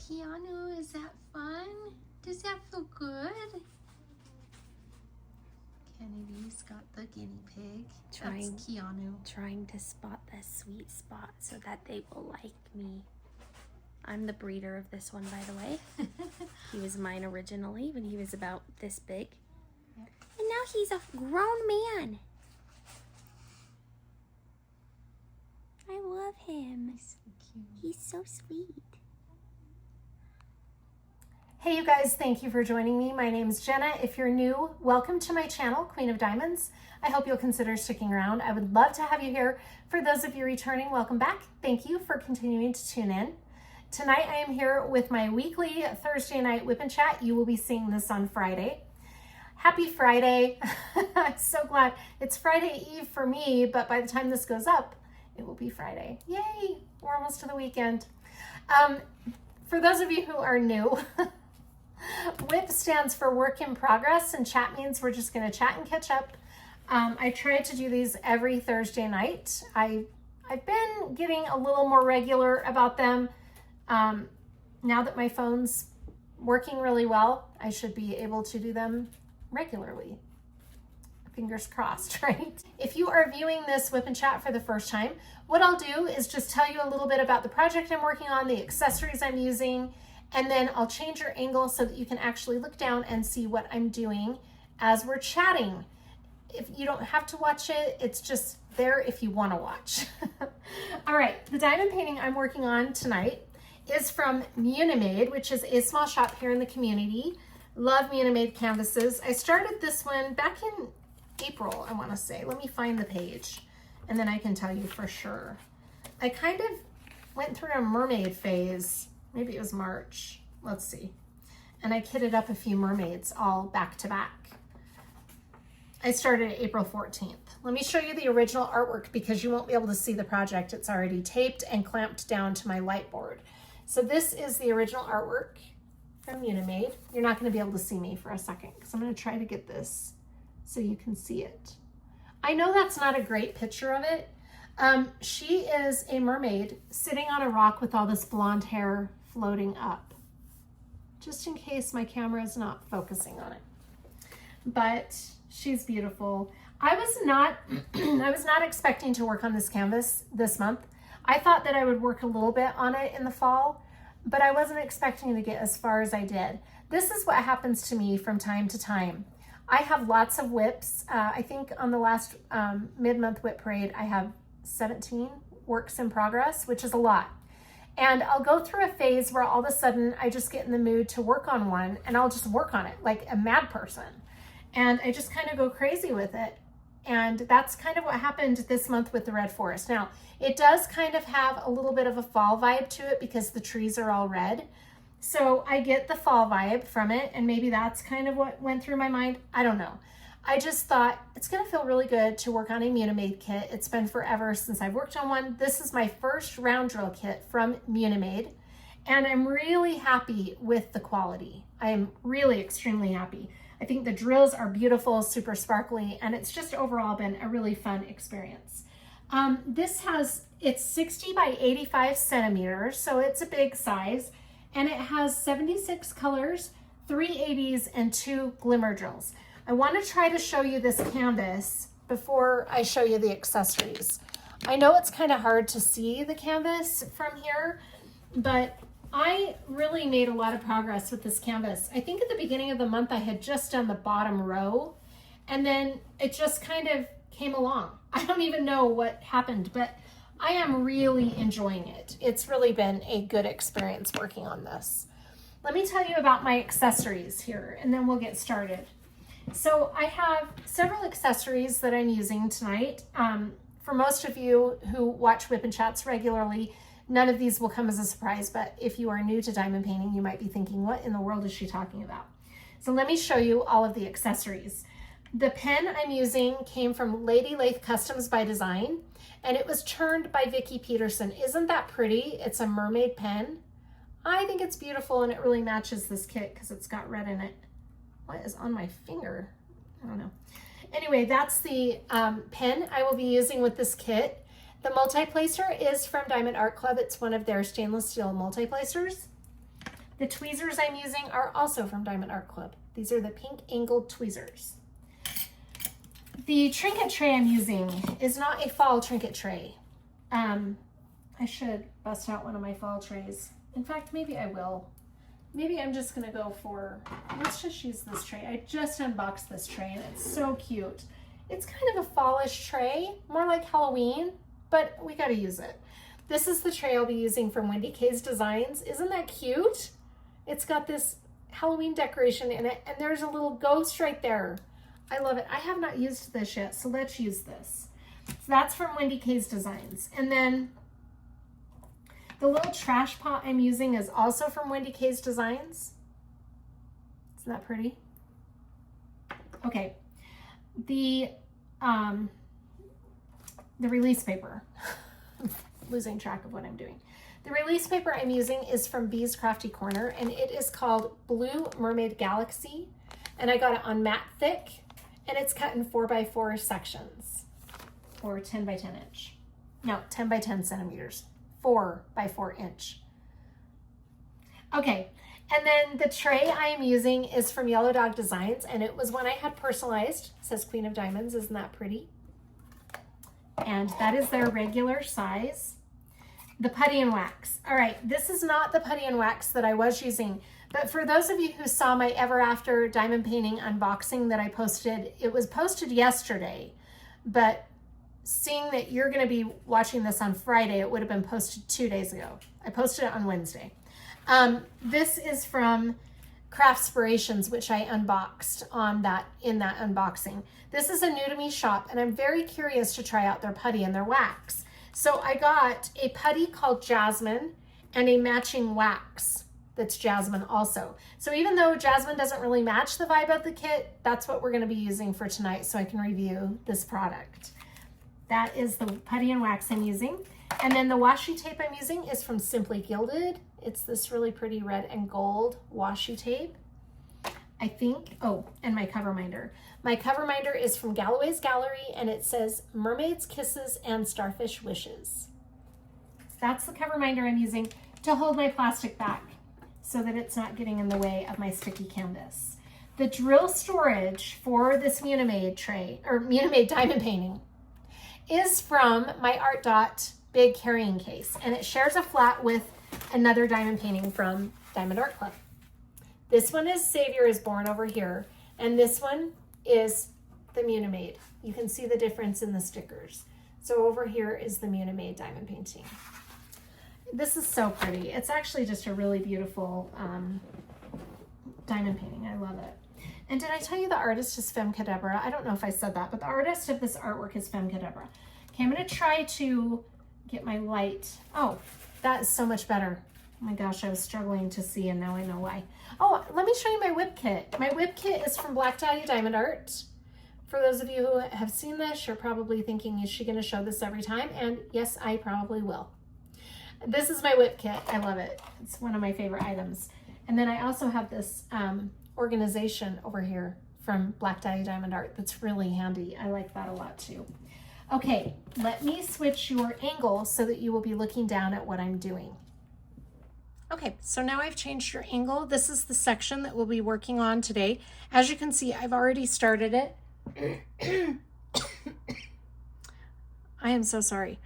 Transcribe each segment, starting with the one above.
Keanu, is that fun? Does that feel good? Kennedy's got the guinea pig. That's Keanu. Trying to spot the sweet spot so that they will like me. I'm the breeder of this one, by the way. He was mine originally when he was about this big. Yep. And now he's a grown man. I love him. He's so cute. He's so sweet. Hey you guys, thank you for joining me. My name is Jenna. If you're new, welcome to my channel, Queen of Diamonds. I hope you'll consider sticking around. I would love to have you here. For those of you returning, welcome back. Thank you for continuing to tune in. Tonight I am here with my weekly Thursday night WIP and Chat. You will be seeing this on Friday. Happy Friday. I'm so glad. It's Friday Eve for me, but by the time this goes up, it will be Friday. Yay, we're almost to the weekend. For those of you who are new, WIP stands for work in progress, and chat means we're just going to chat and catch up. I try to do these every Thursday night. I've been getting a little more regular about them. Now that my phone's working really well, I should be able to do them regularly. Fingers crossed, right? If you are viewing this WIP and Chat for the first time, what I'll do is just tell you a little bit about the project I'm working on, the accessories I'm using, and then I'll change your angle so that you can actually look down and see what I'm doing as we're chatting. If you don't have to watch it, it's just there if you want to watch. All right, the diamond painting I'm working on tonight is from Munimade, which is a small shop here in the community. Love Munimade canvases. I started this one back in April, I want to say. Let me find the page and then I can tell you for sure. I kind of went through a mermaid phase. Maybe it was March. Let's see. And I kitted up a few mermaids all back to back. I started April 14th. Let me show you the original artwork because you won't be able to see the project. It's already taped and clamped down to my light board. So this is the original artwork from Munimade. You're not going to be able to see me for a second because I'm going to try to get this so you can see it. I know that's not a great picture of it. She is a mermaid sitting on a rock with all this blonde hair floating up, just in case my camera is not focusing on it. But she's beautiful. I was not expecting to work on this canvas this month. I thought that I would work a little bit on it in the fall, but I wasn't expecting to get as far as I did. This is what happens to me from time to time. I have lots of WIPs. I think on the last mid-month WIP parade, I have 17 works in progress, which is a lot. And I'll go through a phase where all of a sudden I just get in the mood to work on one and I'll just work on it like a mad person. And I just kind of go crazy with it. And that's kind of what happened this month with the Red Forest. Now, it does kind of have a little bit of a fall vibe to it because the trees are all red. So I get the fall vibe from it, and maybe that's kind of what went through my mind. I don't know. I just thought it's going to feel really good to work on a Munimade kit. It's been forever since I've worked on one. This is my first round drill kit from Munimade, and I'm really happy with the quality. I am really extremely happy. I think the drills are beautiful, super sparkly, and it's just overall been a really fun experience. It's 60 by 85 centimeters, so it's a big size, and it has 76 colors, 3 80s, and 2 glimmer drills. I want to try to show you this canvas before I show you the accessories. I know it's kind of hard to see the canvas from here, but I really made a lot of progress with this canvas. I think at the beginning of the month, I had just done the bottom row, and then it just kind of came along. I don't even know what happened, but I am really enjoying it. It's really been a good experience working on this. Let me tell you about my accessories here, and then we'll get started. So I have several accessories that I'm using tonight. For most of you who watch WIP and Chats regularly, none of these will come as a surprise, but if you are new to diamond painting, you might be thinking, what in the world is she talking about? So let me show you all of the accessories. The pen I'm using came from Lathe Customs by Design, and it was turned by Vicki Peterson. Isn't that pretty? It's a mermaid pen. I think it's beautiful, and it really matches this kit because it's got red in it. What is on my finger? I don't know. Anyway, that's the pen I will be using with this kit. The multiplacer is from Diamond Art Club. It's one of their stainless steel multiplacers. The tweezers I'm using are also from Diamond Art Club. These are the pink angled tweezers. The trinket tray I'm using is not a fall trinket tray. I should bust out one of my fall trays. In fact, maybe I will. Maybe I'm just gonna go for, let's just use this tray. I just unboxed this tray and it's so cute. It's kind of a fallish tray, more like Halloween, but we gotta use it. This is the tray I'll be using from WendyKsDesigns. Isn't that cute? It's got this Halloween decoration in it and there's a little ghost right there. I love it. I have not used this yet, so let's use this. So that's from WendyKsDesigns. And then the little trash pot I'm using is also from WendyKsDesigns. Isn't that pretty? Okay. The release paper. I'm losing track of what I'm doing. The release paper I'm using is from Bee's Crafty Corner, and it is called Blue Mermaid Galaxy. And I got it on matte thick, and it's cut in 4x4 sections, or 10 by 10 inch. No, 10 by 10 centimeters. 4x4 inch. Okay, and then the tray I am using is from Yellow Dog Designs, and it was one I had personalized. It says Queen of Diamonds. Isn't that pretty? And that is their regular size. The putty and wax. All right, this is not the putty and wax that I was using, but for those of you who saw my Ever After diamond painting unboxing that I posted, it was posted yesterday, but seeing that you're going to be watching this on Friday, it would have been posted 2 days ago. I posted it on Wednesday. This is from Craftsperations, which I unboxed in that unboxing. This is a new to me shop, and I'm very curious to try out their putty and their wax. So I got a putty called Jasmine and a matching wax that's Jasmine also. So even though Jasmine doesn't really match the vibe of the kit, that's what we're going to be using for tonight so I can review this product. That is the putty and wax I'm using. And then the washi tape I'm using is from Simply Gilded. It's this really pretty red and gold washi tape, I think. Oh, and my cover minder. My cover minder is from Galloways Gallery, and it says Mermaid's Kisses and Starfish Wishes. That's the cover minder I'm using to hold my plastic back so that it's not getting in the way of my sticky canvas. The drill storage for this Munimade tray, or Munimade diamond painting, is from my Art Dot big carrying case, and it shares a flat with another diamond painting from Diamond Art Club. This one is Savior is Born over here, and this one is the Munimade. You can see the difference in the stickers. So over here is the Munimade diamond painting. This is so pretty. It's actually just a really beautiful diamond painting. I love it. And did I tell you the artist is Femke Deborah? I don't know if I said that, but the artist of this artwork is Femke Deborah. Okay, I'm going to try to get my light. Oh, that is so much better. Oh my gosh, I was struggling to see, and now I know why. Oh, let me show you my WIP kit. My WIP kit is from Black Dahlia Diamond Art. For those of you who have seen this, you're probably thinking, is she going to show this every time? And yes, I probably will. This is my WIP kit. I love it. It's one of my favorite items. And then I also have this organization over here from Black Dahlia Diamond Art that's really handy. I like that a lot too. Okay, let me switch your angle so that you will be looking down at what I'm doing. Okay, so now I've changed your angle. This is the section that we'll be working on today. As you can see, I've already started it. I am so sorry.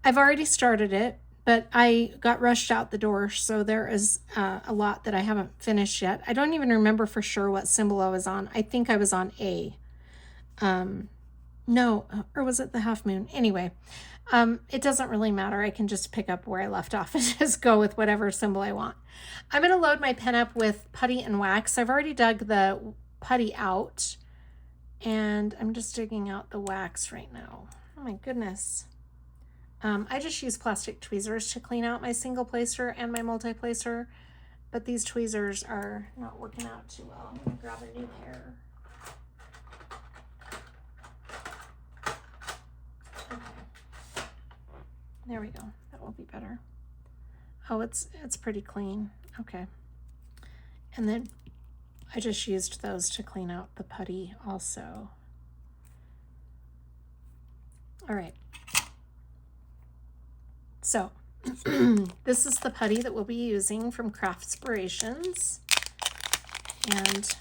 I've already started it, but I got rushed out the door, so there is a lot that I haven't finished yet. I don't even remember for sure what symbol I was on. I think I was on A. No, or was it the half moon? Anyway, it doesn't really matter. I can just pick up where I left off and just go with whatever symbol I want. I'm going to load my pen up with putty and wax. I've already dug the putty out, and I'm just digging out the wax right now. Oh my goodness. I just use plastic tweezers to clean out my single placer and my multi-placer, but these tweezers are not working out too well. I'm going to grab a new pair. There we go. That will be better. Oh, it's pretty clean. Okay. And then I just used those to clean out the putty also. All right. So This is the putty that we'll be using from Craftsperations, and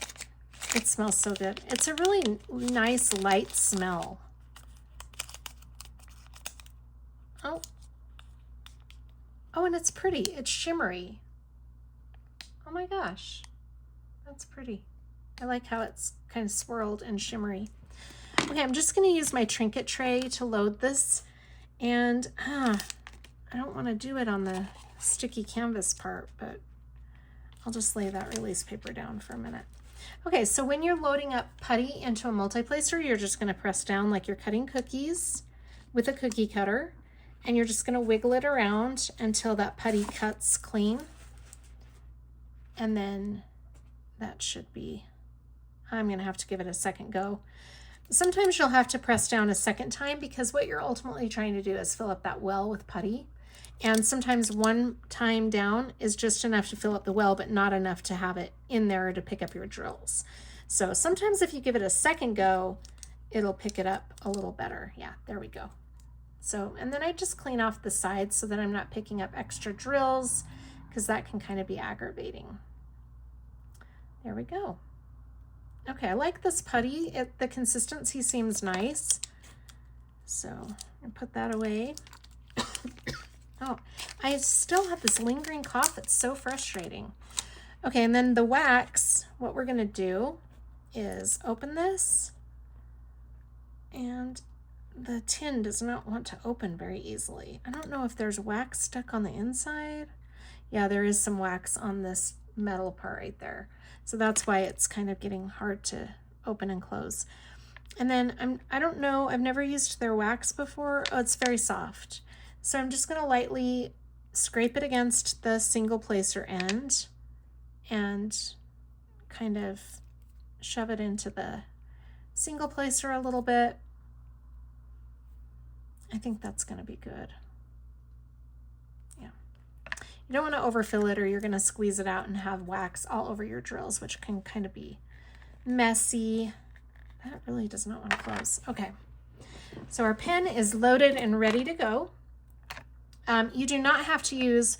it smells so good. It's a really nice light smell. Oh, and it's pretty. It's shimmery. Oh my gosh, that's pretty. I like how it's kind of swirled and shimmery. Okay, I'm just going to use my Trinket tray to load this, and I don't want to do it on the sticky canvas part, but I'll just lay that release paper down for a minute. Okay, so when you're loading up putty into a multiplacer, you're just going to press down like you're cutting cookies with a cookie cutter, and you're just going to wiggle it around until that putty cuts clean. And then that should be, I'm going to have to give it a second go. Sometimes you'll have to press down a second time because what you're ultimately trying to do is fill up that well with putty. And sometimes one time down is just enough to fill up the well, but not enough to have it in there to pick up your drills. So sometimes if you give it a second go, it'll pick it up a little better. Yeah, there we go. So, and then I just clean off the sides so that I'm not picking up extra drills, because that can kind of be aggravating. There we go. Okay, I like this putty. The consistency seems nice. So I put that away. Oh, I still have this lingering cough. It's so frustrating. Okay, and then the wax, what we're gonna do is open this, and the tin does not want to open very easily. I don't know if there's wax stuck on the inside. Yeah, there is some wax on this metal part right there. So that's why it's kind of getting hard to open and close. And then I don't know, I've never used their wax before. Oh, it's very soft. So I'm just gonna lightly scrape it against the single placer end and kind of shove it into the single placer a little bit. I think that's gonna be good. You don't want to overfill it or you're going to squeeze it out and have wax all over your drills, which can kind of be messy. That really does not want to close. Okay, so our pen is loaded and ready to go. You do not have to use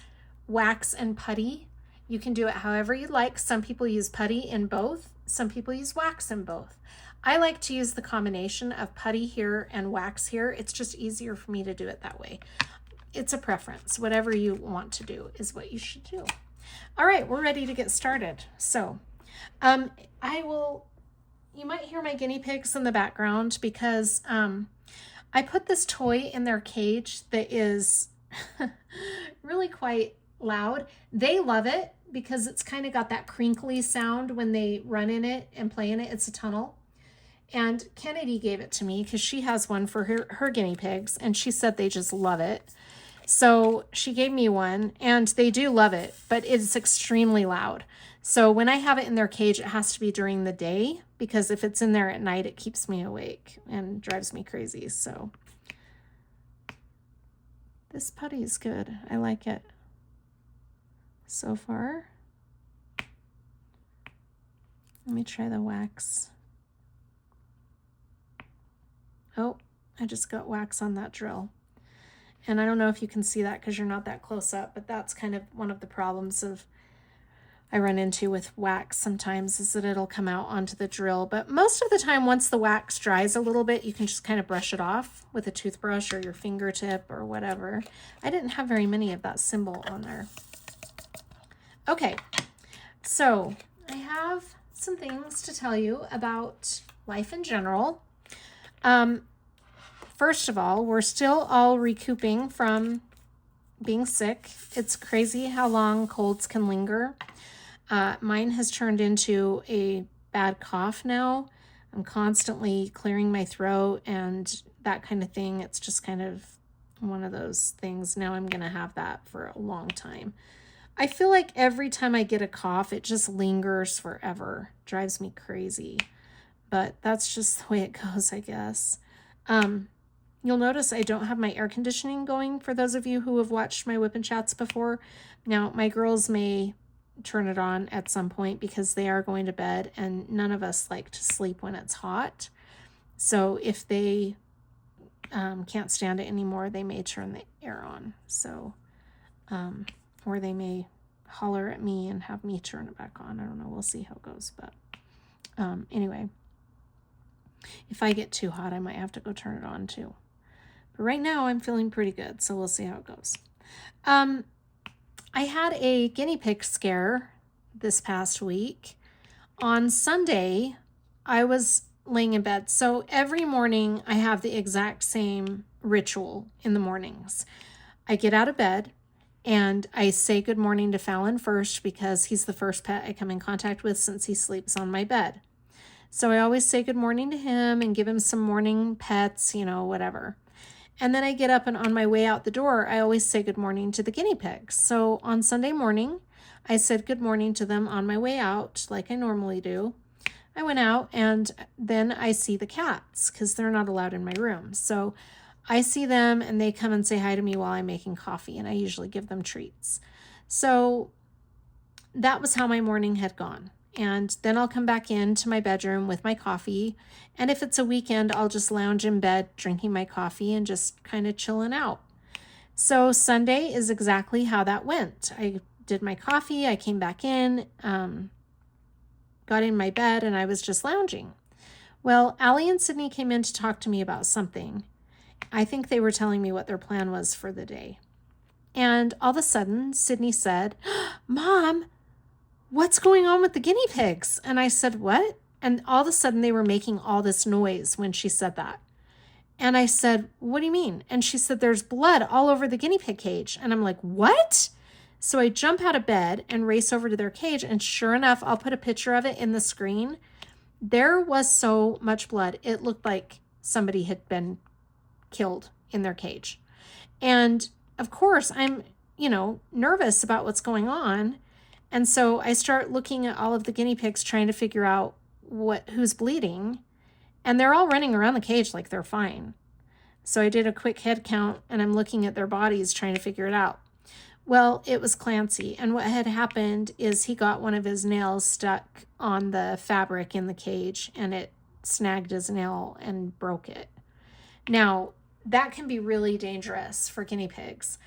wax and putty. You can do it however you like. Some people use putty in both. Some people use wax in both. I like to use the combination of putty here and wax here. It's just easier for me to do it that way. It's a preference. Whatever you want to do is what you should do. All right, we're ready to get started. So you might hear my guinea pigs in the background because I put this toy in their cage that is really quite loud. They love it because it's kind of got that crinkly sound when they run in it and play in it. It's a tunnel. And Kennedy gave it to me because she has one for her guinea pigs, and she said they just love it. So she gave me one, and they do love it, but it's extremely loud. So when I have it in their cage, it has to be during the day, because if it's in there at night, it keeps me awake and drives me crazy. So this putty is good. I like it so far. Let me try the wax. Oh, I just got wax on that drill. And I don't know if you can see that because you're not that close up, but that's kind of one of the problems I run into with wax sometimes, is that it'll come out onto the drill. But most of the time, once the wax dries a little bit, you can just kind of brush it off with a toothbrush or your fingertip or whatever. I didn't have very many of that symbol on there. Okay, so I have some things to tell you about life in general. First of all, we're still all recouping from being sick. It's crazy how long colds can linger. Mine has turned into a bad cough now. I'm constantly clearing my throat and that kind of thing. It's just kind of one of those things. Now I'm going to have that for a long time. I feel like every time I get a cough, it just lingers forever. Drives me crazy. But that's just the way it goes, I guess. You'll notice I don't have my air conditioning going for those of you who have watched my WIP and Chats before. Now, my girls may turn it on at some point because they are going to bed, and none of us like to sleep when it's hot. So if they can't stand it anymore, they may turn the air on. So or they may holler at me and have me turn it back on. I don't know. We'll see how it goes. But anyway, if I get too hot, I might have to go turn it on too. But right now I'm feeling pretty good, so we'll see how it goes. I had a guinea pig scare this past week. On Sunday, I was laying in bed. So every morning I have the exact same ritual in the mornings. I get out of bed and I say good morning to Fallon first because he's the first pet I come in contact with since he sleeps on my bed. So I always say good morning to him and give him some morning pets, you know, whatever. And then I get up and on my way out the door, I always say good morning to the guinea pigs. So on Sunday morning, I said good morning to them on my way out like I normally do. I went out and then I see the cats because they're not allowed in my room. So I see them and they come and say hi to me while I'm making coffee, and I usually give them treats. So that was how my morning had gone. And then I'll come back into my bedroom with my coffee. And if it's a weekend, I'll just lounge in bed drinking my coffee and just kind of chilling out. So Sunday is exactly how that went. I did my coffee, I came back in, got in my bed, and I was just lounging. Well, Allie and Sydney came in to talk to me about something. I think they were telling me what their plan was for the day. And all of a sudden, Sydney said, "Mom, what's going on with the guinea pigs?" And I said, "What?" And all of a sudden they were making all this noise when she said that. And I said, "What do you mean?" And she said, "There's blood all over the guinea pig cage." And I'm like, "What?" So I jump out of bed and race over to their cage. And sure enough, I'll put a picture of it in the screen. There was so much blood. It looked like somebody had been killed in their cage. And of course, I'm, nervous about what's going on. And so I start looking at all of the guinea pigs, trying to figure out who's bleeding. And they're all running around the cage like they're fine. So I did a quick head count and I'm looking at their bodies trying to figure it out. Well, it was Clancy. And what had happened is he got one of his nails stuck on the fabric in the cage and it snagged his nail and broke it. Now, that can be really dangerous for guinea pigs.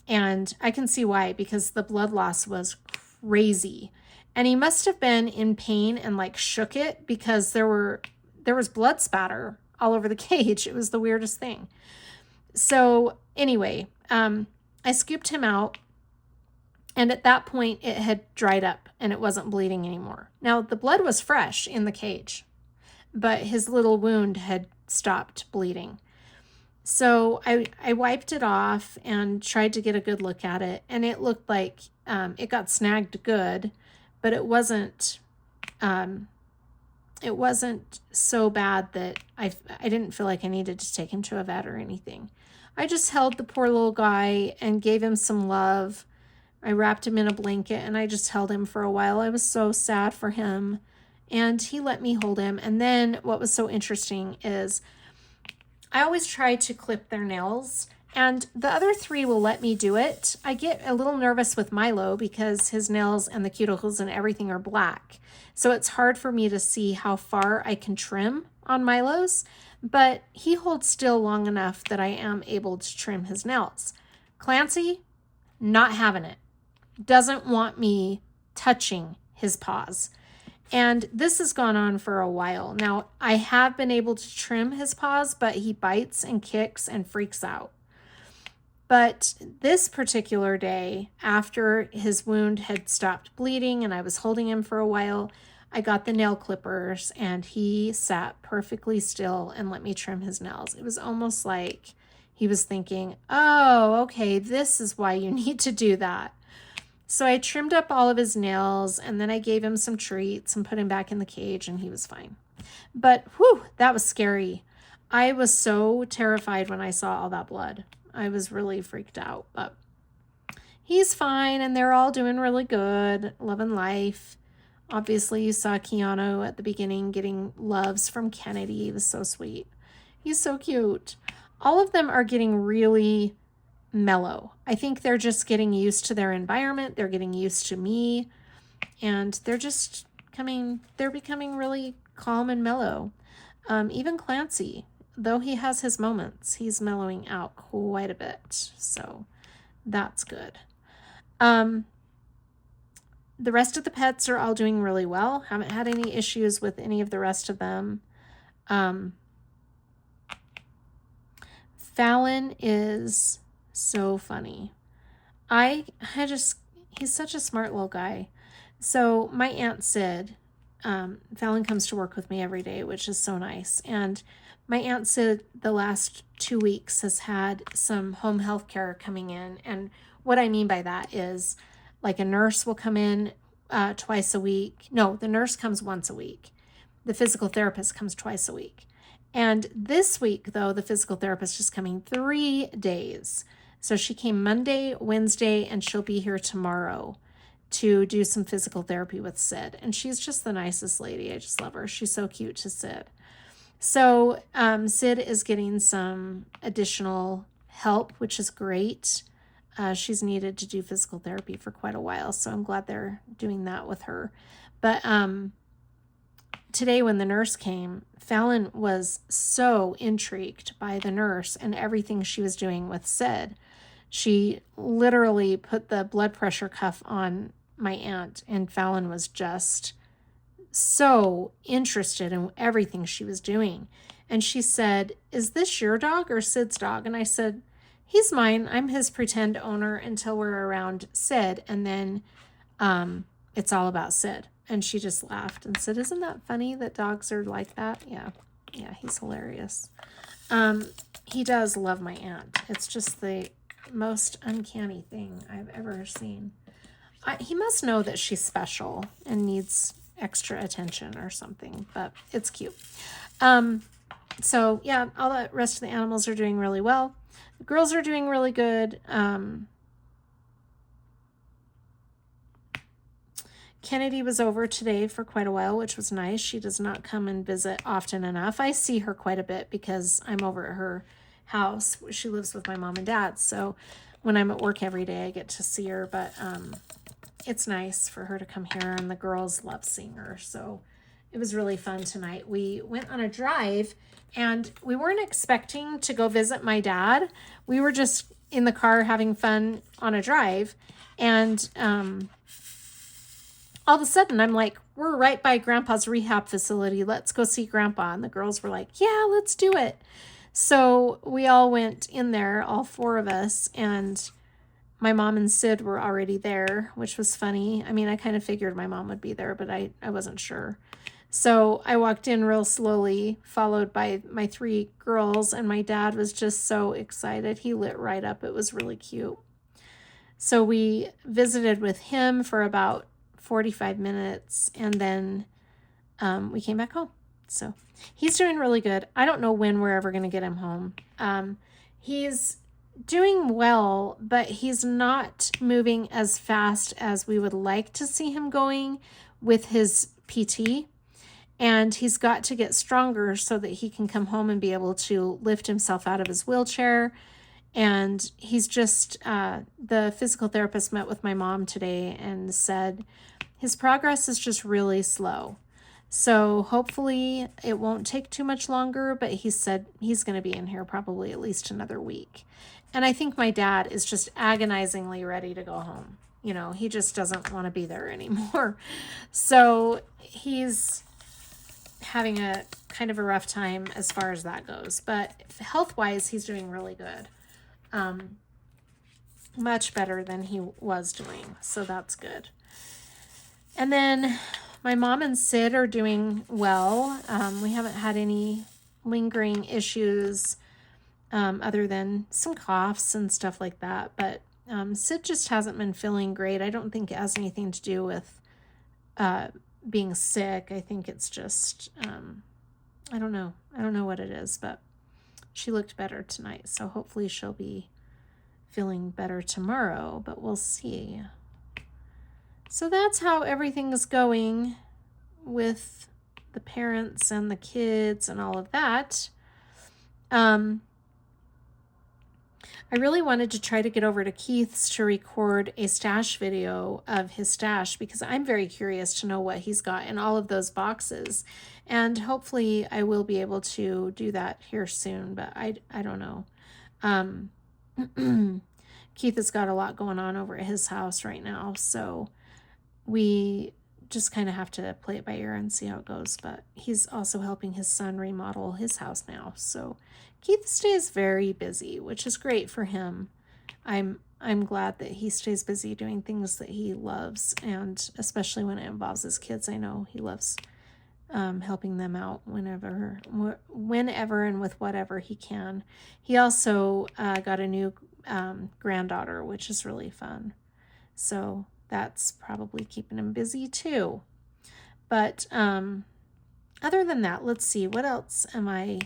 And I can see why, because the blood loss was crazy. And he must have been in pain and like shook it because there was blood spatter all over the cage. It was the weirdest thing. So anyway, I scooped him out, and at that point it had dried up and it wasn't bleeding anymore. Now the blood was fresh in the cage, but his little wound had stopped bleeding. So I wiped it off and tried to get a good look at it, and it looked like it got snagged good, but it wasn't so bad that I didn't feel like I needed to take him to a vet or anything. I just held the poor little guy and gave him some love. I wrapped him in a blanket and I just held him for a while. I was so sad for him, and he let me hold him. And then what was so interesting is I always try to clip their nails, and the other three will let me do it. I get a little nervous with Milo because his nails and the cuticles and everything are black. So it's hard for me to see how far I can trim on Milo's, but he holds still long enough that I am able to trim his nails. Clancy, not having it. Doesn't want me touching his paws. And this has gone on for a while. Now, I have been able to trim his paws, but he bites and kicks and freaks out. But this particular day, after his wound had stopped bleeding and I was holding him for a while, I got the nail clippers and he sat perfectly still and let me trim his nails. It was almost like he was thinking, "Oh, okay, this is why you need to do that." So I trimmed up all of his nails and then I gave him some treats and put him back in the cage and he was fine. But whew, that was scary. I was so terrified when I saw all that blood. I was really freaked out, but he's fine and they're all doing really good, loving life. Obviously, you saw Keanu at the beginning getting loves from Kennedy. He was so sweet. He's so cute. All of them are getting really mellow. I think they're just getting used to their environment. They're getting used to me, and they're becoming really calm and mellow. Even Clancy, though he has his moments, he's mellowing out quite a bit. So that's good. The rest of the pets are all doing really well. Haven't had any issues with any of the rest of them. Fallon is so funny. He's such a smart little guy. So my Aunt Sid, Fallon comes to work with me every day, which is so nice. And my Aunt Sid, the last 2 weeks, has had some home health care coming in. And what I mean by that is, like, a nurse will come in twice a week. No, the nurse comes once a week. The physical therapist comes twice a week. And this week, though, the physical therapist is coming 3 days. So she came Monday, Wednesday, and she'll be here tomorrow to do some physical therapy with Sid. And she's just the nicest lady. I just love her. She's so cute to Sid. So Sid is getting some additional help, which is great. She's needed to do physical therapy for quite a while, so I'm glad they're doing that with her. But today when the nurse came, Fallon was so intrigued by the nurse and everything she was doing with Sid. She literally put the blood pressure cuff on my aunt, and Fallon was just so interested in everything she was doing. And she said, "Is this your dog or Sid's dog?" And I said, "He's mine. I'm his pretend owner until we're around Sid, and then it's all about Sid." And she just laughed and said, "Isn't that funny that dogs are like that?" Yeah, he's hilarious. He does love my aunt. It's just the most uncanny thing I've ever seen. He must know that she's special and needs extra attention or something, but it's cute. So yeah, all the rest of the animals are doing really well. The girls are doing really good. Kennedy was over today for quite a while, which was nice. She does not come and visit often enough. I see her quite a bit because I'm over at her house. She lives with my mom and dad. So when I'm at work every day, I get to see her. But it's nice for her to come here, and the girls love seeing her. So it was really fun tonight. We went on a drive, and we weren't expecting to go visit my dad. We were just in the car having fun on a drive. And all of a sudden, I'm like, "We're right by Grandpa's rehab facility. Let's go see Grandpa." And the girls were like, "Yeah, let's do it." So we all went in there, all 4 of us, and my mom and Sid were already there, which was funny. I mean, I kind of figured my mom would be there, but I wasn't sure. So I walked in real slowly, followed by my 3 girls, and my dad was just so excited. He lit right up. It was really cute. So we visited with him for about 45 minutes, and then we came back home. So he's doing really good. I don't know when we're ever going to get him home. He's doing well, but he's not moving as fast as we would like to see him going with his PT. And he's got to get stronger so that he can come home and be able to lift himself out of his wheelchair. And he's just, the physical therapist met with my mom today and said his progress is just really slow. So hopefully it won't take too much longer, but he said he's going to be in here probably at least another week. And I think my dad is just agonizingly ready to go home. You know, he just doesn't want to be there anymore. So he's having a kind of a rough time as far as that goes. But health-wise, he's doing really good. Much better than he was doing. So that's good. And then my mom and Sid are doing well. We haven't had any lingering issues other than some coughs and stuff like that. But Sid just hasn't been feeling great. I don't think it has anything to do with being sick. I think it's just, I don't know. I don't know what it is, but she looked better tonight. So hopefully she'll be feeling better tomorrow, but we'll see. So that's how everything is going with the parents and the kids and all of that. I really wanted to try to get over to Keith's to record a stash video of his stash because I'm very curious to know what he's got in all of those boxes. And hopefully I will be able to do that here soon, but I don't know. Keith has got a lot going on over at his house right now, so we just kind of have to play it by ear and see how it goes. But he's also helping his son remodel his house now, so Keith stays very busy, which is great for him. I'm glad that he stays busy doing things that he loves, and especially when it involves his kids. I know he loves helping them out whenever and with whatever he can. He also got a new granddaughter, which is really fun. So that's probably keeping him busy too. But other than that, let's see, what else am I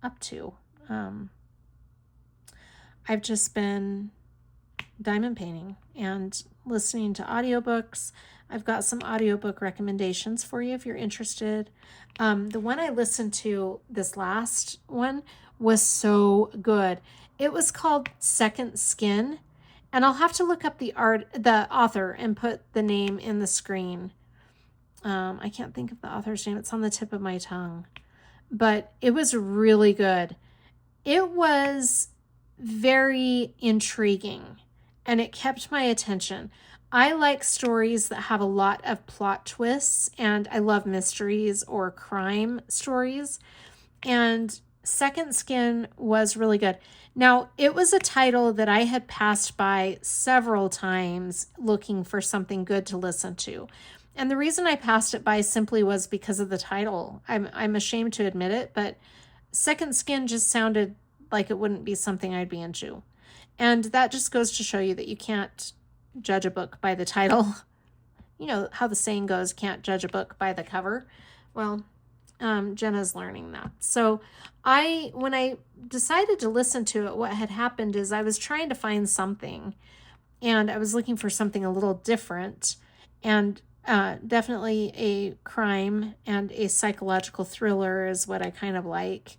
up to? I've just been diamond painting and listening to audiobooks. I've got some audiobook recommendations for you if you're interested. The one I listened to, this last one, was so good. It was called Second Skin, and I'll have to look up the author and put the name in the screen. I can't think of the author's name. It's on the tip of my tongue, but it was really good. It was very intriguing, and it kept my attention. I like stories that have a lot of plot twists, and I love mysteries or crime stories. And Second Skin was really good. Now, it was a title that I had passed by several times looking for something good to listen to. And the reason I passed it by simply was because of the title. I'm ashamed to admit it, but Second Skin just sounded like it wouldn't be something I'd be into. And that just goes to show you that you can't judge a book by the title. You know how the saying goes, can't judge a book by the cover. Well, Jenna's learning that. So when I decided to listen to it, what had happened is I was trying to find something, and I was looking for something a little different, and definitely a crime and a psychological thriller is what I kind of like.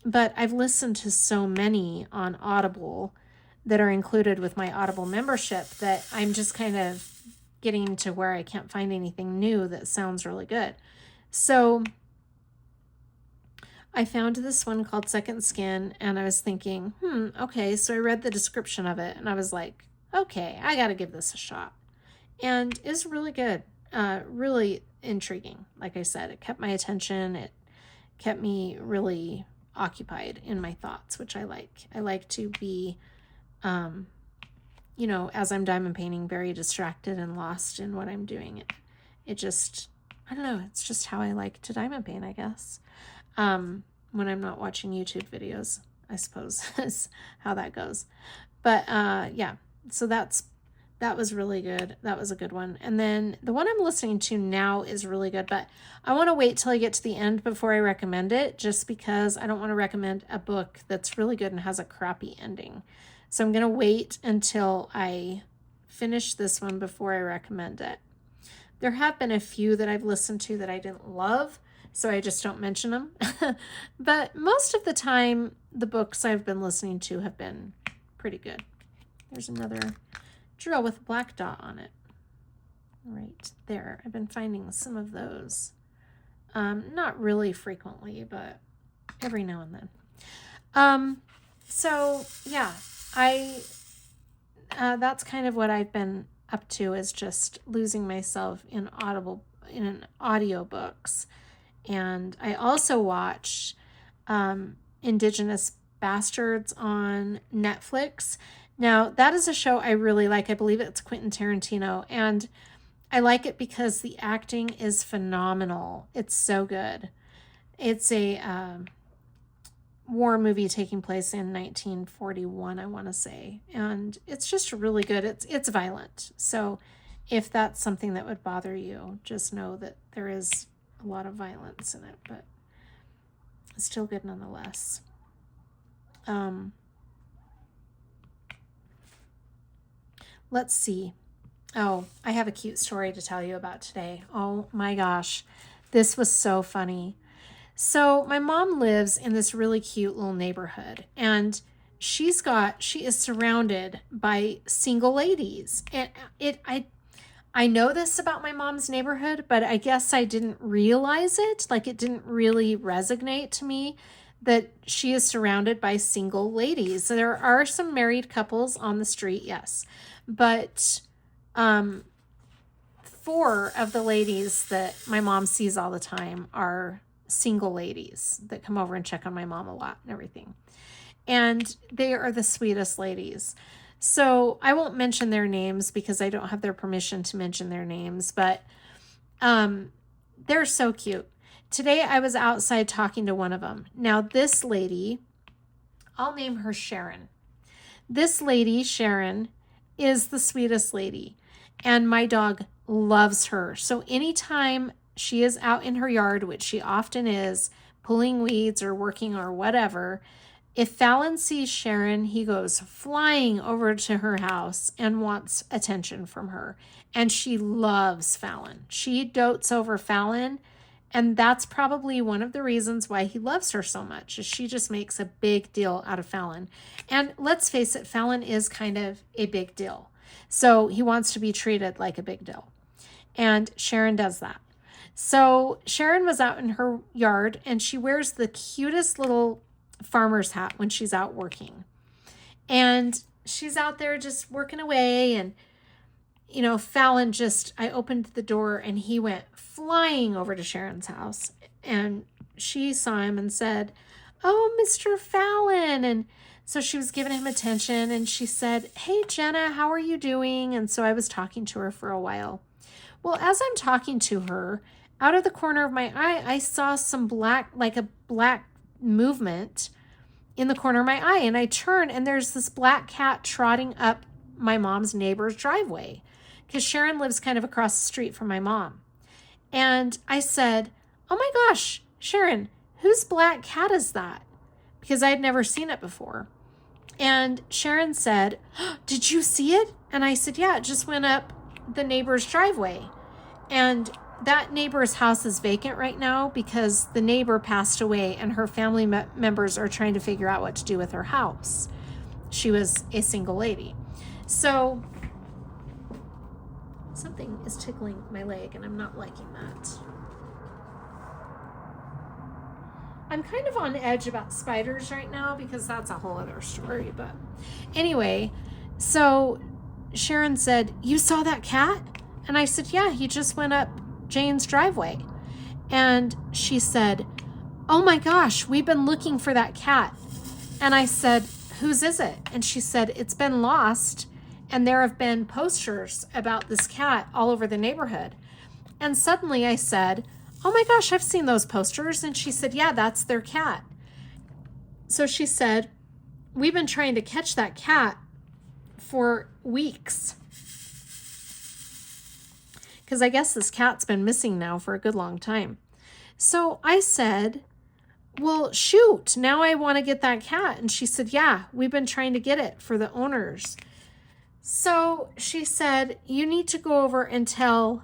But I've listened to so many on Audible that are included with my Audible membership that I'm just kind of getting to where I can't find anything new that sounds really good. So I found this one called Second Skin, and I was thinking, okay. So I read the description of it, and I was like, okay, I got to give this a shot. And it's really good, really intriguing. Like I said, it kept my attention. It kept me really occupied in my thoughts, which I like. I like to be, as I'm diamond painting, very distracted and lost in what I'm doing. It just, I don't know, it's just how I like to diamond paint, I guess. When I'm not watching YouTube videos, I suppose is how that goes. But yeah, so that was really good. That was a good one. And then the one I'm listening to now is really good, but I want to wait till I get to the end before I recommend it, just because I don't want to recommend a book that's really good and has a crappy ending. So I'm going to wait until I finish this one before I recommend it. There have been a few that I've listened to that I didn't love, so I just don't mention them. But most of the time, the books I've been listening to have been pretty good. There's another drill with a black dot on it. Right there. I've been finding some of those. Not really frequently, but every now and then. So yeah, that's kind of what I've been up to, is just losing myself in audiobooks. And I also watch Indigenous Bastards on Netflix. Now, that is a show I really like. I believe it's Quentin Tarantino, and I like it because the acting is phenomenal. It's so good. It's a war movie taking place in 1941, I want to say, and it's just really good. It's violent, so if that's something that would bother you, just know that there is a lot of violence in it, but it's still good nonetheless. Let's see. Oh, I have a cute story to tell you about today. Oh my gosh, this was so funny. So my mom lives in this really cute little neighborhood, and she is surrounded by single ladies. And I know this about my mom's neighborhood, but I guess I didn't realize it. Like, it didn't really resonate to me that she is surrounded by single ladies. There are some married couples on the street, yes, but 4 of the ladies that my mom sees all the time are single ladies that come over and check on my mom a lot and everything. And they are the sweetest ladies. So I won't mention their names because I don't have their permission to mention their names, but they're so cute. Today I was outside talking to one of them. Now this lady, I'll name her Sharon. This lady, Sharon, is the sweetest lady, and my dog loves her. So anytime she is out in her yard, which she often is, pulling weeds or working or whatever, if Fallon sees Sharon, he goes flying over to her house and wants attention from her. And she loves Fallon. She dotes over Fallon. And that's probably one of the reasons why he loves her so much, is she just makes a big deal out of Fallon. And let's face it, Fallon is kind of a big deal. So he wants to be treated like a big deal. And Sharon does that. So Sharon was out in her yard, and she wears the cutest little farmer's hat when she's out working. And she's out there just working away, and you know, Fallon I opened the door and he went flying over to Sharon's house, and she saw him and said, "Oh, Mr. Fallon." And so she was giving him attention, and she said, "Hey, Jenna, how are you doing?" And so I was talking to her for a while. Well, as I'm talking to her, out of the corner of my eye, I saw some black movement in the corner of my eye. And I turn, and there's this black cat trotting up my mom's neighbor's driveway, because Sharon lives kind of across the street from my mom. And I said, "Oh my gosh, Sharon, whose black cat is that?" Because I had never seen it before. And Sharon said, "Did you see it?" And I said, "Yeah, it just went up the neighbor's driveway." And that neighbor's house is vacant right now because the neighbor passed away, and her family members are trying to figure out what to do with her house. She was a single lady. So something is tickling my leg, and I'm not liking that. I'm kind of on edge about spiders right now because that's a whole other story. But anyway, so Sharon said, "You saw that cat?" And I said, "Yeah, he just went up Jane's driveway." And she said, "Oh my gosh, we've been looking for that cat." And I said, "Whose is it?" And she said, "It's been lost, and there have been posters about this cat all over the neighborhood." And suddenly I said, "Oh my gosh, I've seen those posters." And she said, "Yeah, that's their cat." So she said, "We've been trying to catch that cat for weeks." Because I guess this cat's been missing now for a good long time. So I said, "Well, shoot, now I want to get that cat." And she said, "Yeah, we've been trying to get it for the owners." So she said, "You need to go over and tell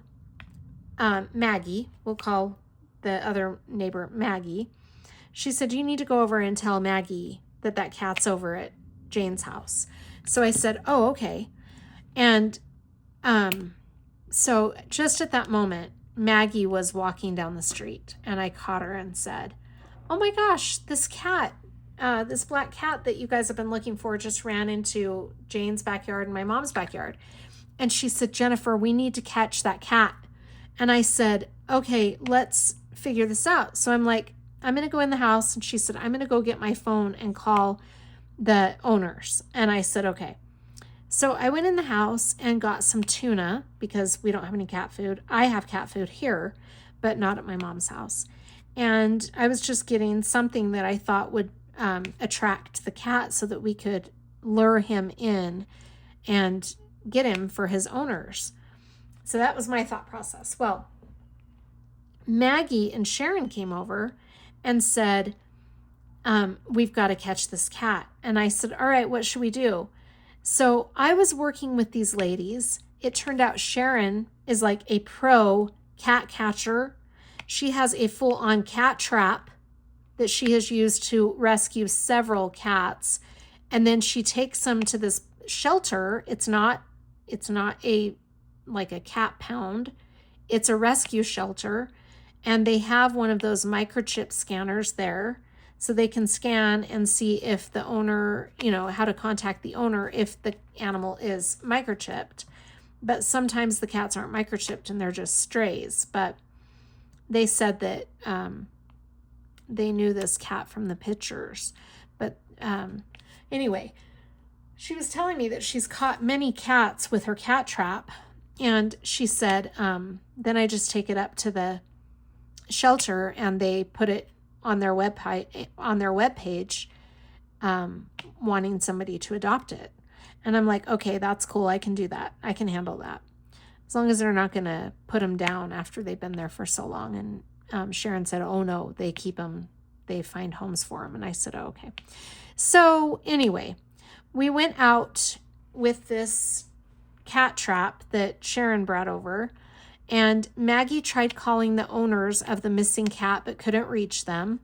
Maggie," we'll call the other neighbor Maggie. She said, "You need to go over and tell Maggie that that cat's over at Jane's house." So I said, "Oh, okay." And so just at that moment, Maggie was walking down the street, and I caught her and said, "Oh my gosh, this cat, this black cat that you guys have been looking for just ran into Jane's backyard and my mom's backyard." And she said, "Jennifer, we need to catch that cat." And I said, "Okay, let's figure this out." So I'm like, "I'm going to go in the house." And she said, "I'm going to go get my phone and call the owners." And I said, "Okay." So I went in the house and got some tuna because we don't have any cat food. I have cat food here, but not at my mom's house. And I was just getting something that I thought would attract the cat so that we could lure him in and get him for his owners. So that was my thought process. Well, Maggie and Sharon came over and said, "We've got to catch this cat." And I said, "All right, what should we do?" So I was working with these ladies. It turned out Sharon is like a pro cat catcher. She has a full-on cat trap that she has used to rescue several cats. And then she takes them to this shelter. It's not a like a cat pound. It's a rescue shelter. And they have one of those microchip scanners there so they can scan and see if the owner, how to contact the owner if the animal is microchipped. But sometimes the cats aren't microchipped and they're just strays. But they said that they knew this cat from the pictures. But anyway, she was telling me that she's caught many cats with her cat trap. And she said, then I just take it up to the shelter and they put it on their webpage, wanting somebody to adopt it. And I'm like, okay, that's cool. I can do that. I can handle that. As long as they're not going to put them down after they've been there for so long. And Sharon said, oh no, they keep them. They find homes for them. And I said, oh, okay. So anyway, we went out with this cat trap that Sharon brought over. And Maggie tried calling the owners of the missing cat, but couldn't reach them.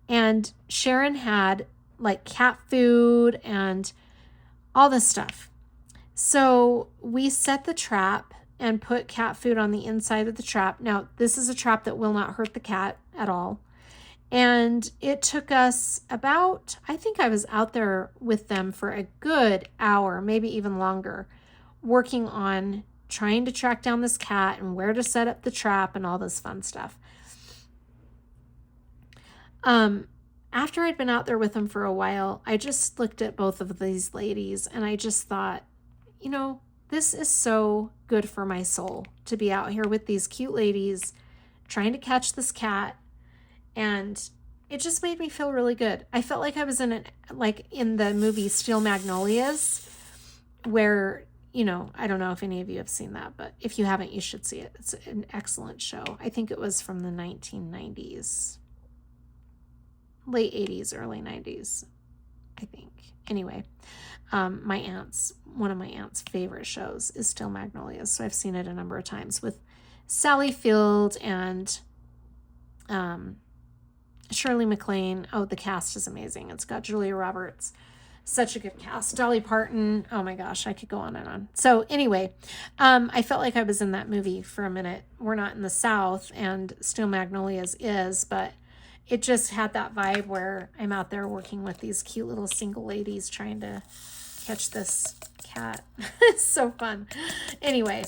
And Sharon had like cat food and all this stuff. So we set the trap and put cat food on the inside of the trap. Now, this is a trap that will not hurt the cat at all. And it took us about, I think I was out there with them for a good hour, maybe even longer, working on trying to track down this cat and where to set up the trap and all this fun stuff. After I'd been out there with them for a while, I just looked at both of these ladies and I just thought, this is so good for my soul to be out here with these cute ladies trying to catch this cat. And it just made me feel really good. I felt like I was in the movie Steel Magnolias, where, I don't know if any of you have seen that, but if you haven't, you should see it. It's an excellent show. I think it was from the 1990s. Late 80s, early 90s, I think. Anyway, one of my aunt's favorite shows is Steel Magnolias, so I've seen it a number of times with Sally Field and Shirley MacLaine. Oh, the cast is amazing. It's got Julia Roberts. Such a good cast. Dolly Parton. Oh my gosh, I could go on and on. So anyway, I felt like I was in that movie for a minute. We're not in the South, and Steel Magnolias is, but it just had that vibe where I'm out there working with these cute little single ladies trying to catch this cat. It's so fun. Anyway,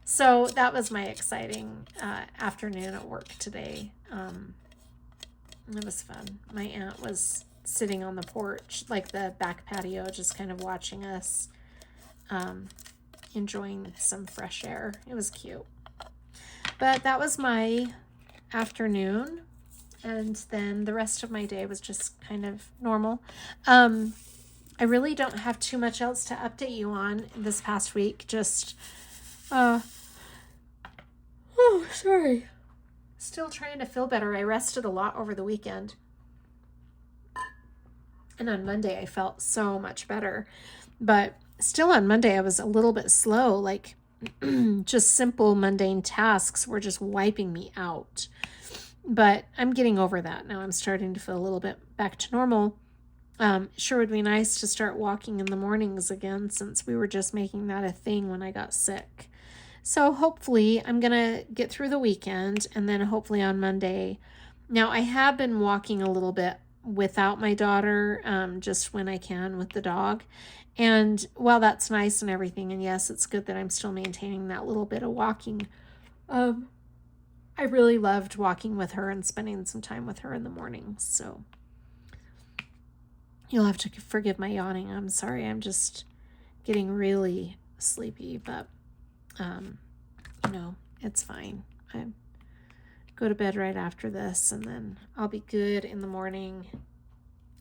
so that was my exciting afternoon at work today. It was fun. My aunt was sitting on the porch, like the back patio, just kind of watching us, enjoying some fresh air. It was cute. But that was my afternoon. And then the rest of my day was just kind of normal. I really don't have too much else to update you on this past week. Just, sorry. Still trying to feel better. I rested a lot over the weekend. And on Monday, I felt so much better. But still on Monday, I was a little bit slow. Like, just simple mundane tasks were just wiping me out. But I'm getting over that now. I'm starting to feel a little bit back to normal. Sure would be nice to start walking in the mornings again, since we were just making that a thing when I got sick. So hopefully I'm going to get through the weekend, and then hopefully on Monday. Now, I have been walking a little bit without my daughter, just when I can with the dog. And while that's nice and everything, and yes, it's good that I'm still maintaining that little bit of walking, I really loved walking with her and spending some time with her in the morning. So you'll have to forgive my yawning. I'm sorry. I'm just getting really sleepy, but, it's fine. I go to bed right after this, and then I'll be good in the morning.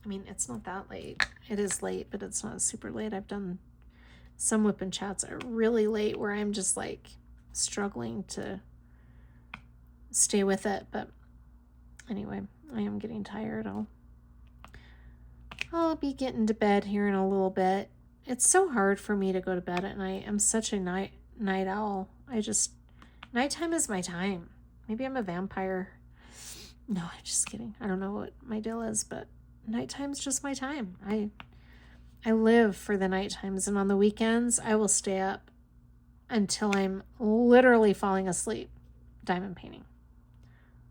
I mean, it's not that late. It is late, but it's not super late. I've done some WIP and Chats are really late where I'm just like struggling to stay with it. But anyway, I am getting tired. I'll be getting to bed here in a little bit. It's so hard for me to go to bed at night. I'm such a night owl. Nighttime is my time. Maybe I'm a vampire. No, I'm just kidding. I don't know what my deal is, but nighttime's just my time. I live for the night times, and on the weekends I will stay up until I'm literally falling asleep diamond painting.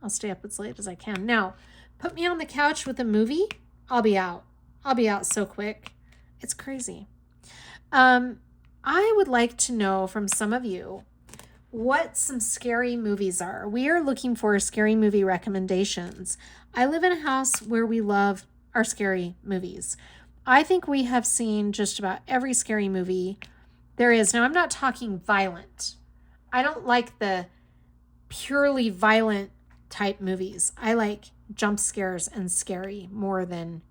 I'll stay up as late as I can. Now, Put me on the couch with a movie, I'll be out. I'll be out so quick. It's crazy. I would like to know from some of you what some scary movies are. We are looking for scary movie recommendations. I live in a house where we love our scary movies. I think we have seen just about every scary movie there is. Now, I'm not talking violent. I don't like the purely violent type movies. I like jump scares and scary more than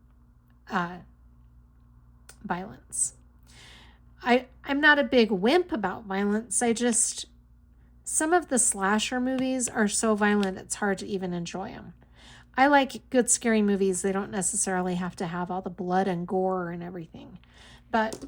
violence. I'm not a big wimp about violence. Some of the slasher movies are so violent it's hard to even enjoy them. I like good scary movies. They don't necessarily have to have all the blood and gore and everything. But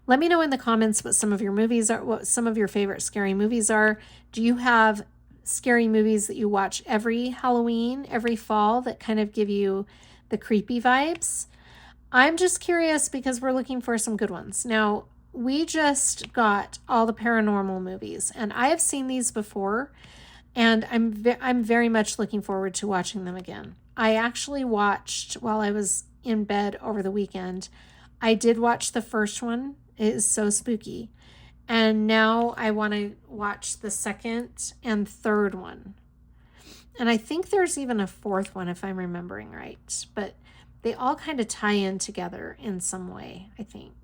let me know in the comments what some of your movies are, what some of your favorite scary movies are. Do you have scary movies that you watch every Halloween, every fall that kind of give you the creepy vibes? I'm just curious because we're looking for some good ones. Now, we just got all the paranormal movies, and I have seen these before, and I'm very much looking forward to watching them again. I actually watched while I was in bed over the weekend. I did watch the first one. It is so spooky. And now I want to watch the second and third one. And I think there's even a fourth one if I'm remembering right. But they all kind of tie in together in some way, I think.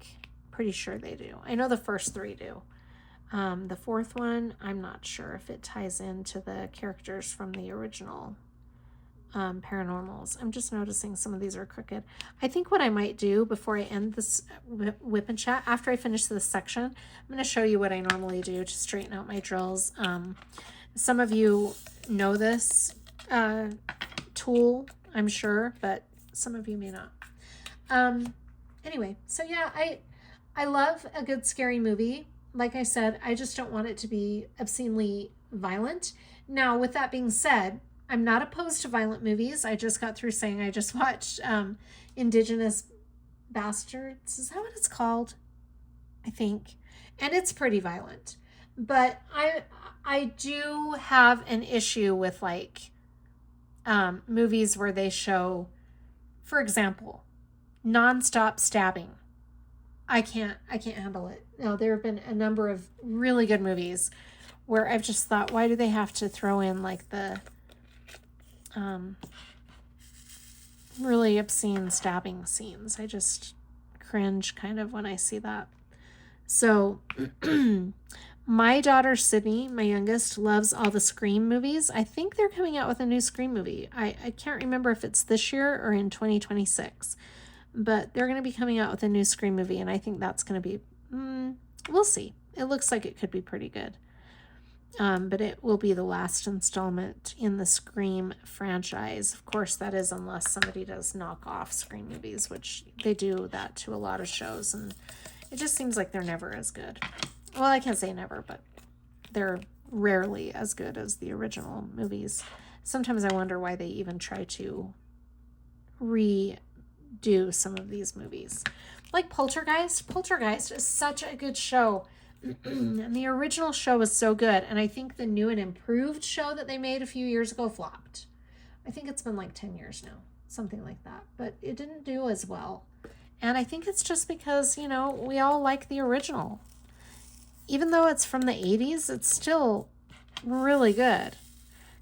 Pretty sure they do. I know the first three do. The fourth one, I'm not sure if it ties into the characters from the original paranormals. I'm just noticing some of these are crooked. I think what I might do before I end this WIP and Chat, after I finish this section, I'm going to show you what I normally do to straighten out my drills. Some of you know this tool, I'm sure, but some of you may not. Anyway, so yeah, I love a good scary movie. Like I said, I just don't want it to be obscenely violent. Now, with that being said, I'm not opposed to violent movies. I just got through saying I just watched Indigenous Bastards. Is that what it's called? I think. And it's pretty violent. But I do have an issue with like movies where they show, for example, nonstop stabbing. I can't handle it. No, there have been a number of really good movies where I've just thought, why do they have to throw in like the really obscene stabbing scenes? I just cringe kind of when I see that. So my daughter Sydney, my youngest, loves all the Scream movies. I think they're coming out with a new Scream movie. I can't remember if it's this year or in 2026. But they're going to be coming out with a new Scream movie, and I think that's going to be, we'll see. It looks like it could be pretty good. But it will be the last installment in the Scream franchise. Of course, that is unless somebody does knock off Scream movies, which they do that to a lot of shows, and it just seems like they're never as good. Well, I can't say never, but they're rarely as good as the original movies. Sometimes I wonder why they even try to redo some of these movies. Like Poltergeist. Poltergeist is such a good show. And the original show was so good. And I think the new and improved show that they made a few years ago flopped. I think it's been like 10 years now. Something like that. But it didn't do as well. And I think it's just because, you know, we all like the original. Even though it's from the 80s, it's still really good.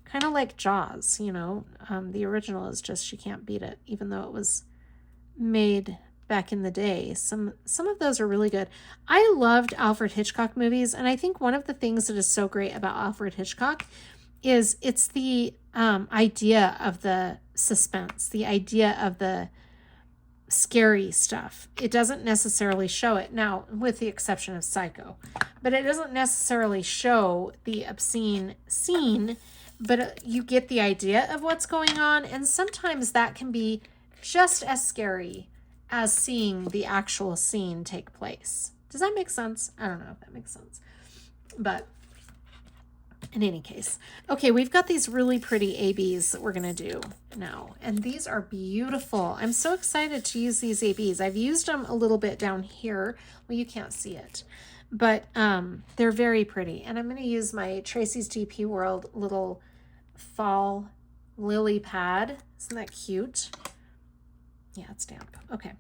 Kind of like Jaws, you know. The original is just, you can't beat it. Even though it was made back in the day. Some of those are really good. I loved Alfred Hitchcock movies, and I think one of the things that is so great about Alfred Hitchcock is it's the idea of the suspense, the idea of the scary stuff. It doesn't necessarily show it, now with the exception of Psycho, but it doesn't necessarily show the obscene scene, but you get the idea of what's going on, and sometimes that can be just as scary as seeing the actual scene take place. Does that make sense? I don't know if that makes sense. But in any case, okay, we've got these really pretty ABs that we're going to do now. And these are beautiful. I'm so excited to use these ABs. I've used them a little bit down here. Well, you can't see it. But they're very pretty. And I'm going to use my Tracy's DP World little fall lily pad. Isn't that cute? Yeah, it's damp. Okay.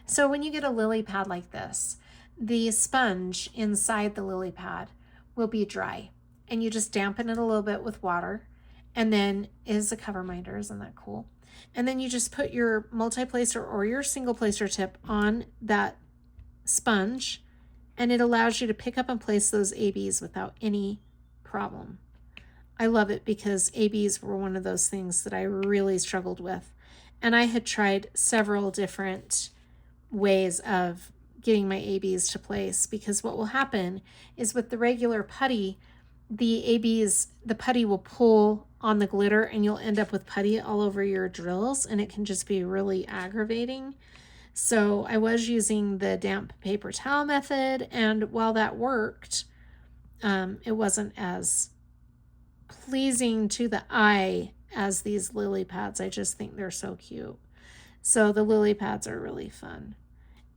So when you get a lily pad like this, the sponge inside the lily pad will be dry, and you just dampen it a little bit with water, and then is a cover minder. Isn't that cool? And then you just put your multi-placer or your single placer tip on that sponge, and it allows you to pick up and place those ABs without any problem. I love it because ABs were one of those things that I really struggled with. And I had tried several different ways of getting my ABs to place, because what will happen is with the regular putty, the putty will pull on the glitter and you'll end up with putty all over your drills, and it can just be really aggravating. So I was using the damp paper towel method, and while that worked, it wasn't as pleasing to the eye as these lily pads. I just think they're so cute. So the lily pads are really fun.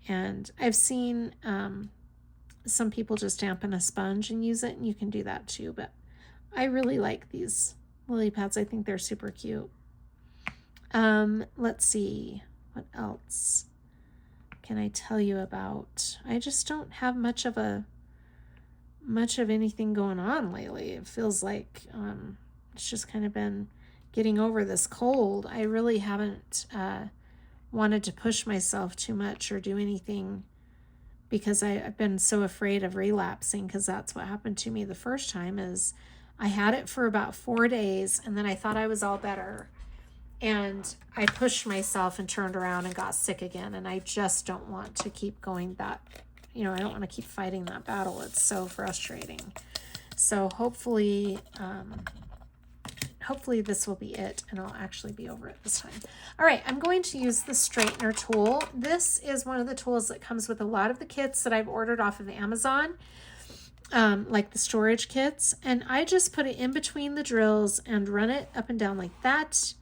And I've seen some people just dampen a sponge and use it, and you can do that too. But I really like these lily pads. I think they're super cute. Let's see, what else can I tell you about? I just don't have much of anything going on lately. It feels like it's just kind of been getting over this cold. I really haven't wanted to push myself too much or do anything, because I've been so afraid of relapsing, because that's what happened to me the first time. Is I had it for about 4 days, and then I thought I was all better, and I pushed myself and turned around and got sick again. And I just don't want to keep going that, I don't want to keep fighting that battle. It's so frustrating. So hopefully this will be it, and I'll actually be over it this time. All right, I'm going to use the straightener tool. This is one of the tools that comes with a lot of the kits that I've ordered off of Amazon, like the storage kits. And I just put it in between the drills and run it up and down like that.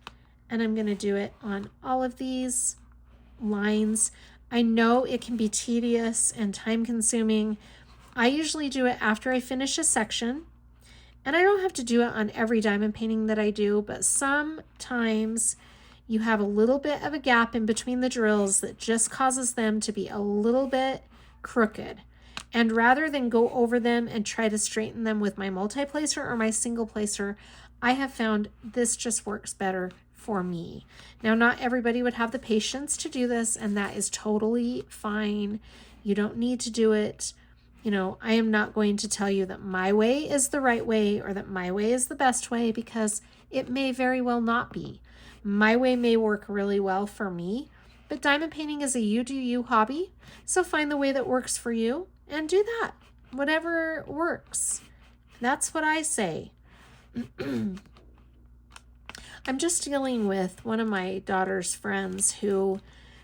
And I'm going to do it on all of these lines. I know it can be tedious and time consuming. I usually do it after I finish a section. And I don't have to do it on every diamond painting that I do, but sometimes you have a little bit of a gap in between the drills that just causes them to be a little bit crooked. And rather than go over them and try to straighten them with my multi-placer or my single placer, I have found this just works better for me. Now, not everybody would have the patience to do this, and that is totally fine. You don't need to do it. I am not going to tell you that my way is the right way or that my way is the best way, because it may very well not be. My way may work really well for me, but diamond painting is a you do you hobby. So find the way that works for you and do that. Whatever works. That's what I say. I'm just dealing with one of my daughter's friends who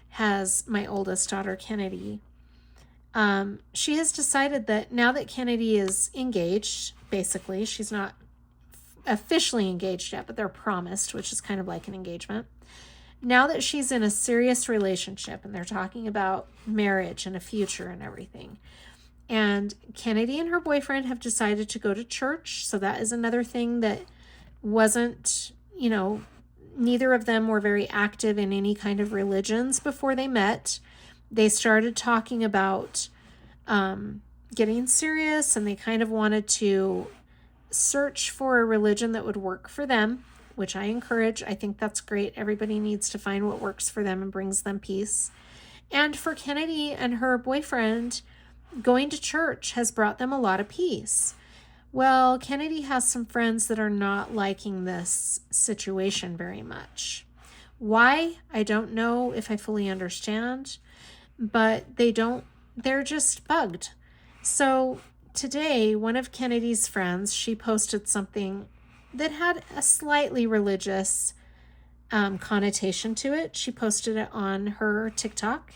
has my oldest daughter, Kennedy. She has decided that now that Kennedy is engaged, basically, she's not officially engaged yet, but they're promised, which is kind of like an engagement. Now that she's in a serious relationship and they're talking about marriage and a future and everything, and Kennedy and her boyfriend have decided to go to church. So that is another thing that wasn't, neither of them were very active in any kind of religions before they met. They started talking about getting serious, and they kind of wanted to search for a religion that would work for them, which I encourage. I think that's great. Everybody needs to find what works for them and brings them peace. And for Kennedy and her boyfriend, going to church has brought them a lot of peace. Well, Kennedy has some friends that are not liking this situation very much. Why? I don't know if I fully understand. But they're just bugged. So today, one of Kennedy's friends, she posted something that had a slightly religious connotation to it. She posted it on her TikTok.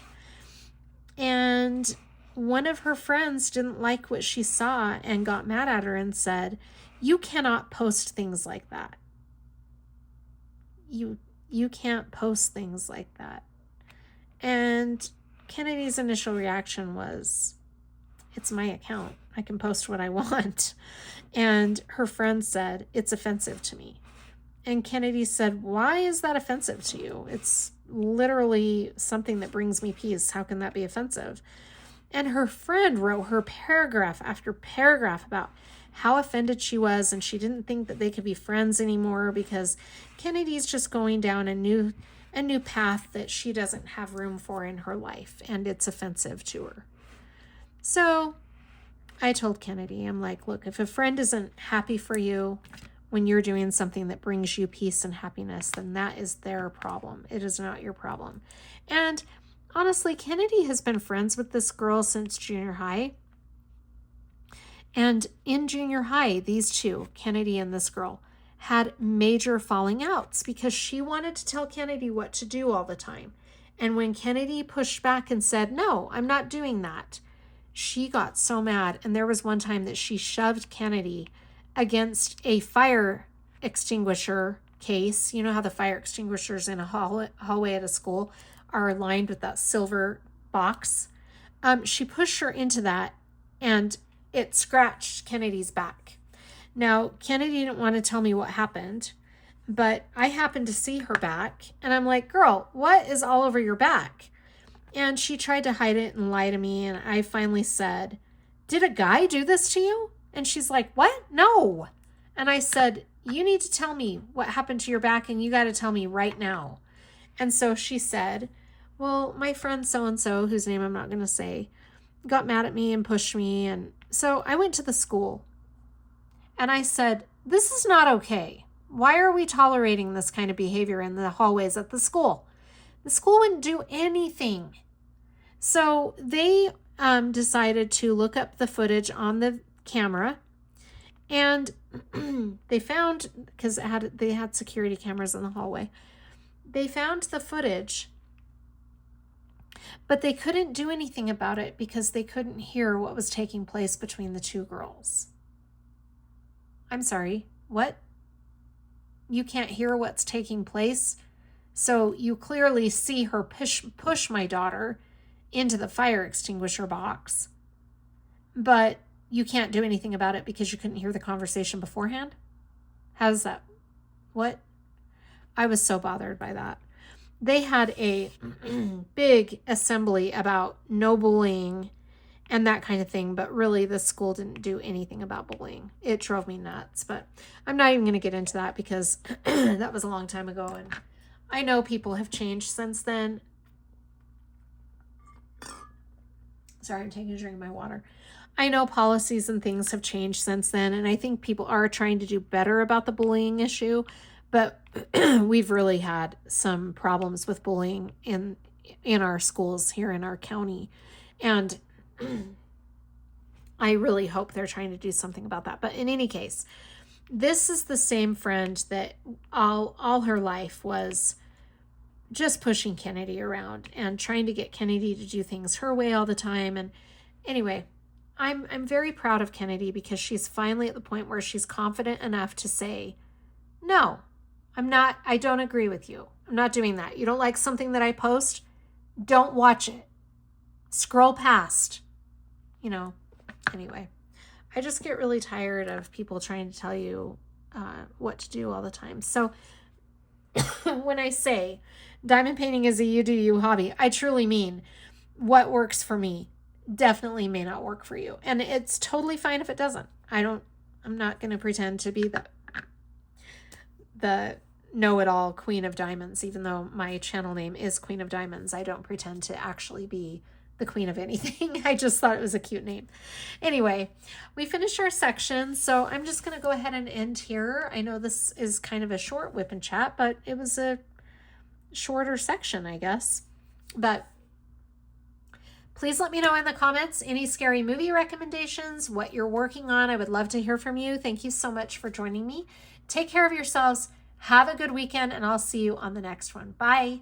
And one of her friends didn't like what she saw and got mad at her and said, "You cannot post things like that. You can't post things like that." And Kennedy's initial reaction was, "It's my account. I can post what I want." And her friend said, "It's offensive to me." And Kennedy said, why is that offensive to you? It's literally something that brings me peace. How can that be offensive? And her friend wrote her paragraph after paragraph about how offended she was, and she didn't think that they could be friends anymore because Kennedy's just going down a new path that she doesn't have room for in her life, and it's offensive to her. So I told Kennedy, I'm like, look, if a friend isn't happy for you when you're doing something that brings you peace and happiness, then that is their problem. It is not your problem. And honestly, Kennedy has been friends with this girl since junior high. And in junior high, these two, Kennedy and this girl, had major falling outs because she wanted to tell Kennedy what to do all the time. And when Kennedy pushed back and said, no, I'm not doing that, she got so mad. And there was one time that she shoved Kennedy against a fire extinguisher case. You know how the fire extinguishers in a hallway at a school are lined with that silver box? She pushed her into that, and it scratched Kennedy's back. Now, Kennedy didn't want to tell me what happened, but I happened to see her back, and I'm like, girl, what is all over your back? And she tried to hide it and lie to me, and I finally said, did a guy do this to you? And she's like, what? No. And I said, you need to tell me what happened to your back, and you got to tell me right now. And so she said, well, my friend so-and-so, whose name I'm not going to say, got mad at me and pushed me. And so I went to the school and I said, this is not okay. Why are we tolerating this kind of behavior in the hallways at the school? The school wouldn't do anything. So they decided to look up the footage on the camera, and they found, because they had security cameras in the hallway, they found the footage, but they couldn't do anything about it because they couldn't hear what was taking place between the two girls. I'm sorry, what? You can't hear what's taking place? So you clearly see her push my daughter into the fire extinguisher box, but you can't do anything about it because you couldn't hear the conversation beforehand? How's that? What? I was so bothered by that. They had a big assembly about no bullying and that kind of thing, but really the school didn't do anything about bullying. It drove me nuts, but I'm not even going to get into that because that was a long time ago, and I know people have changed since then. Sorry, I'm taking a drink of my water. I know policies and things have changed since then, and I think people are trying to do better about the bullying issue, but we've really had some problems with bullying in our schools here in our county, and I really hope they're trying to do something about that. But in any case, this is the same friend that all her life was just pushing Kennedy around and trying to get Kennedy to do things her way all the time. And anyway, I'm very proud of Kennedy because she's finally at the point where she's confident enough to say, no, I don't agree with you. I'm not doing that. You don't like something that I post? Don't watch it. Scroll past. Anyway, I just get really tired of people trying to tell you what to do all the time. So when I say diamond painting is a you do you hobby, I truly mean what works for me definitely may not work for you. And it's totally fine if it doesn't. I'm not going to pretend to be the know-it-all Queen of Diamonds, even though my channel name is Queen of Diamonds. I don't pretend to actually be the queen of anything. I just thought it was a cute name. Anyway, we finished our section, so I'm just going to go ahead and end here. I know this is kind of a short WIP and Chat, but it was a shorter section, I guess. But please let me know in the comments any scary movie recommendations, what you're working on. I would love to hear from you. Thank you so much for joining me. Take care of yourselves. Have a good weekend, and I'll see you on the next one. Bye.